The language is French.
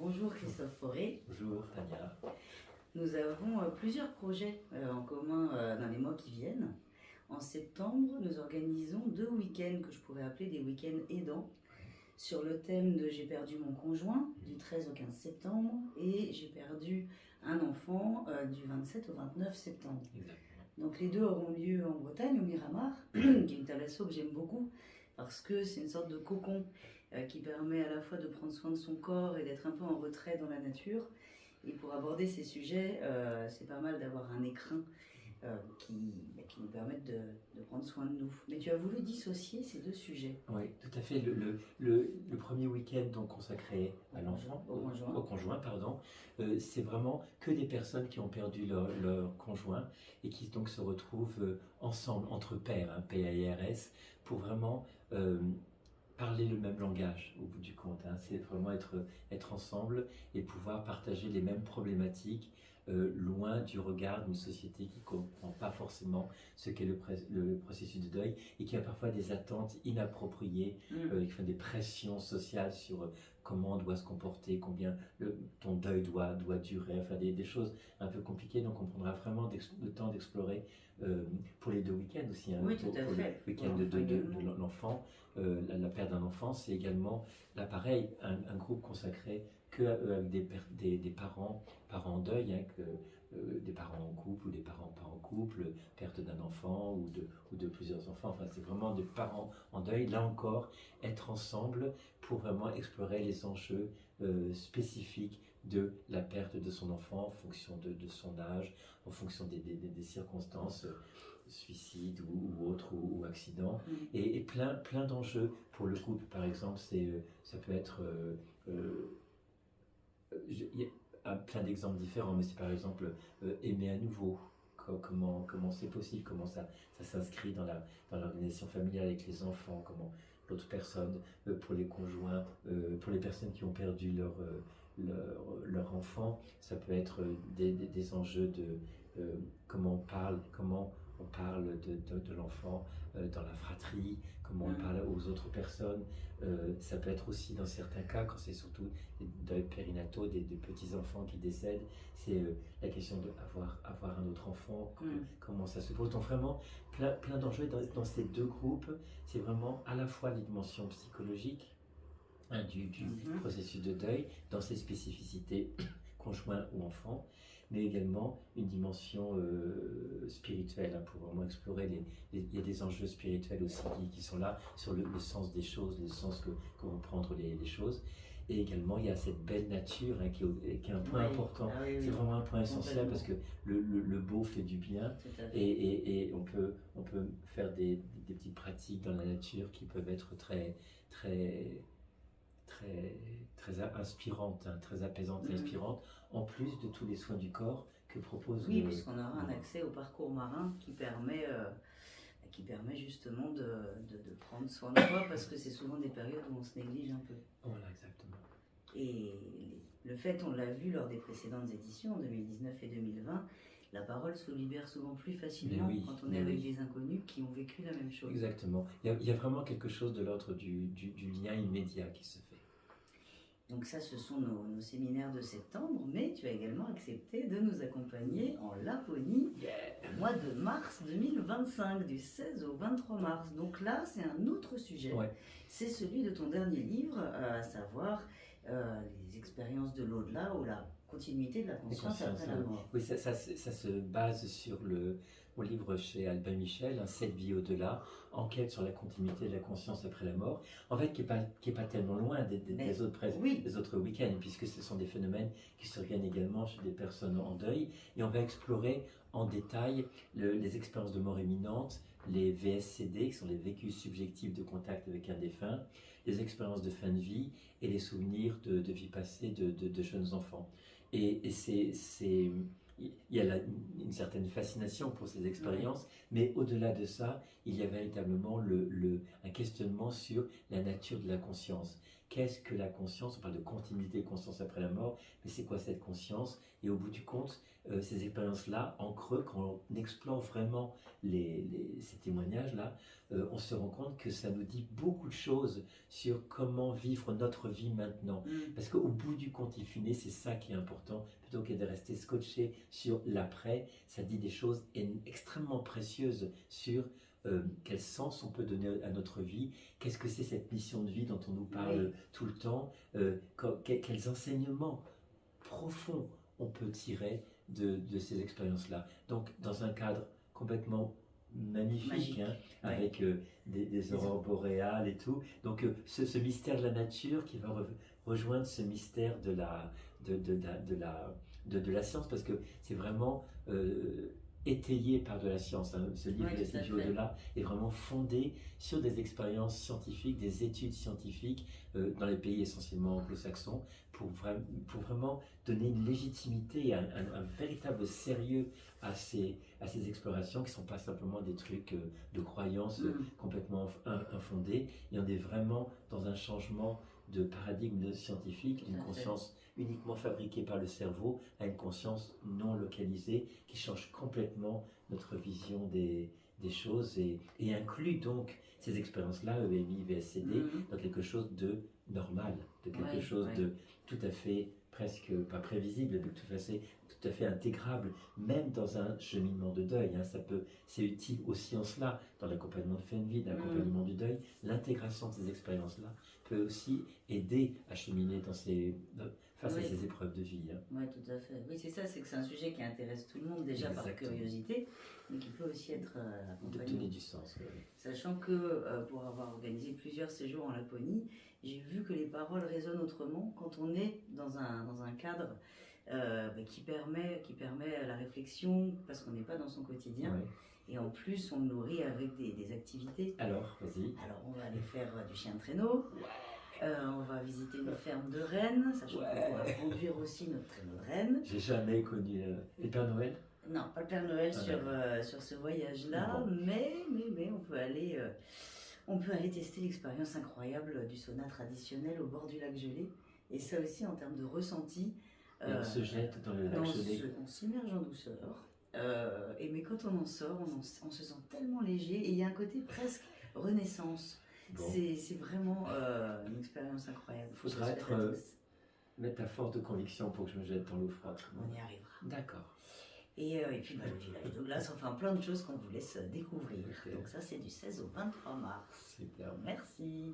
Bonjour Christophe Fauré. Bonjour Tania. Nous avons plusieurs projets en commun dans les mois qui viennent. En septembre, nous organisons 2 week-ends que je pourrais appeler des week-ends aidants sur le thème de J'ai perdu mon conjoint du 13 au 15 septembre et J'ai perdu un enfant du 27 au 29 septembre. Exactement. Donc les deux auront lieu en Bretagne, au Miramar, qui est une thalasso que j'aime beaucoup parce que c'est une sorte de cocon qui permet à la fois de prendre soin de son corps et d'être un peu en retrait dans la nature. Et pour aborder ces sujets, c'est pas mal d'avoir un écrin qui nous permettent de prendre soin de nous. Mais tu as voulu dissocier ces deux sujets. Oui, tout à fait. Le premier week-end donc consacré à l'enfant, au conjoint, pardon, c'est vraiment que des personnes qui ont perdu leur conjoint et qui donc se retrouvent ensemble, entre pairs, hein, P-A-I-R-S, pour vraiment parler le même langage au bout du compte. Hein. C'est vraiment être ensemble et pouvoir partager les mêmes problématiques, loin du regard d'une société qui ne comprend pas forcément ce qu'est le processus de deuil et qui a parfois des attentes inappropriées, qui font des pressions sociales sur comment on doit se comporter, combien ton deuil doit durer, enfin des choses un peu compliquées. Donc on prendra vraiment le temps d'explorer pour les 2 week-ends aussi, hein, Oui, pour tout à fait. le week-end de l'enfant, la perte d'un enfant, c'est également là pareil, un groupe consacré avec des parents en deuil, hein, des parents en couple ou des parents pas en couple, perte d'un enfant ou de plusieurs enfants, enfin c'est vraiment des parents en deuil, là encore, être ensemble pour vraiment explorer les enjeux spécifiques de la perte de son enfant en fonction de son âge, en fonction des circonstances, suicide ou autre ou accident, et plein d'enjeux pour le couple. Par exemple, ça peut être il y a plein d'exemples différents, mais c'est par exemple aimer à nouveau. Comment c'est possible, comment ça s'inscrit dans l'organisation familiale avec les enfants, comment l'autre personne, pour les conjoints, pour les personnes qui ont perdu leur enfant, ça peut être des enjeux de comment on parle de l'enfant dans la fratrie, comment on parle aux autres personnes. Ça peut être aussi dans certains cas, quand c'est surtout des deuils périnataux, des petits-enfants qui décèdent, c'est la question d'avoir un autre enfant, comment ça se pose. Donc vraiment, plein d'enjeux dans ces deux groupes. C'est vraiment à la fois les dimensions psychologiques, hein, du processus de deuil, dans ses spécificités conjoint ou enfant, mais également une dimension spirituelle, hein, pour vraiment explorer il y a des enjeux spirituels aussi qui sont là, sur le sens des choses, le sens que vont prendre les choses. Et également, il y a cette belle nature, hein, qui est un point important. Ah, oui, c'est vraiment un point essentiel parce que le beau fait du bien et on peut faire des petites pratiques dans la nature qui peuvent être très inspirante, hein, très apaisante et inspirante, en plus de tous les soins du corps que propose. Oui, puisqu'on aura un accès au parcours marin qui permet justement de prendre soin de soi, parce que c'est souvent des périodes où on se néglige un peu. Voilà, exactement. Et le fait, on l'a vu lors des précédentes éditions, en 2019 et 2020, la parole se libère souvent plus facilement quand on est avec des inconnus qui ont vécu la même chose. Exactement. Il y a vraiment quelque chose de l'ordre du lien immédiat qui se fait. Donc ça, ce sont nos séminaires de septembre, mais tu as également accepté de nous accompagner en Laponie au mois de mars 2025, du 16 au 23 mars. Donc là, c'est un autre sujet. Ouais. C'est celui de ton dernier livre, à savoir les expériences de l'au-delà ou la continuité de la conscience après la mort. Oui, ça se base sur mon livre chez Albin Michel, hein, 7 vies au-delà, enquête sur la continuité de la conscience après la mort, en fait qui est pas tellement loin des autres week-ends, puisque ce sont des phénomènes qui surviennent également chez des personnes en deuil, et on va explorer en détail les expériences de mort imminente, les VSCD, qui sont les vécus subjectifs de contact avec un défunt, les expériences de fin de vie et les souvenirs de vie passée de jeunes enfants. Et il y a une certaine fascination pour ces expériences, mais au-delà de ça, il y a véritablement un questionnement sur la nature de la conscience. qu'est-ce que la conscience? On parle de continuité de conscience après la mort, mais c'est quoi cette conscience? Et au bout du compte, ces expériences-là, en creux, quand on explore vraiment ces témoignages-là, on se rend compte que ça nous dit beaucoup de choses sur comment vivre notre vie maintenant. Parce qu'au bout du compte, in fine, c'est ça qui est important, plutôt que de rester scotché sur l'après, ça dit des choses extrêmement précieuses sur quel sens on peut donner à notre vie, qu'est-ce que c'est cette mission de vie dont on nous parle tout le temps, quels enseignements profonds on peut tirer de ces expériences-là. Donc, dans un cadre complètement magnifique, hein, avec des aurores boréales et tout. Donc, ce mystère de la nature qui va rejoindre ce mystère de la science, parce que c'est vraiment étayé par de la science. Hein. Ce livre, Les 7 vies au-delà, est vraiment fondé sur des expériences scientifiques, des études scientifiques dans les pays essentiellement anglo-saxons, pour vraiment donner une légitimité et un véritable sérieux à ces explorations qui ne sont pas simplement des trucs de croyances complètement infondées. Et on est vraiment dans un changement de paradigme scientifique, d'une conscience uniquement fabriquée par le cerveau à une conscience non localisée qui change complètement notre vision des choses et inclut donc ces expériences-là, EMI, VSCD, dans quelque chose de normal, de quelque chose de tout à fait presque pas prévisible, mais tout à fait intégrable, même dans un cheminement de deuil. Hein, c'est utile aussi en cela, dans l'accompagnement de fin de vie, l'accompagnement du deuil. L'intégration de ces expériences-là peut aussi aider à cheminer face à ces épreuves de vie. Hein. Oui, tout à fait. Oui, c'est ça, c'est que c'est un sujet qui intéresse tout le monde déjà par curiosité, mais qui peut aussi être accompagné. De donner du sens. Sachant que pour avoir organisé plusieurs séjours en Laponie, j'ai vu que les paroles résonnent autrement quand on est dans un cadre qui permet la réflexion, parce qu'on n'est pas dans son quotidien. Ouais. Et en plus, on nourrit avec des activités. Alors, vas-y. Alors, on va aller faire du chien de traîneau. On va visiter une ferme de rennes, sachant qu'on va conduire aussi notre traîneau de rennes. J'ai jamais connu le Père Noël. Non, pas le Père Noël sur ce voyage-là, mais on peut aller tester l'expérience incroyable du sauna traditionnel au bord du lac gelé. Et ça aussi, en termes de ressenti. Et on se jette dans le lac gelé. On s'immerge en douceur. Mais quand on en sort, on se sent tellement léger. Et il y a un côté presque renaissance. Bon. C'est vraiment une expérience incroyable. Il faudra mettre ta force de conviction pour que je me jette dans l'eau froide. On y arrivera. D'accord. Et puis le village de glace, enfin plein de choses qu'on vous laisse découvrir. Okay. Donc ça, c'est du 16 au 23 mars. Super. Merci.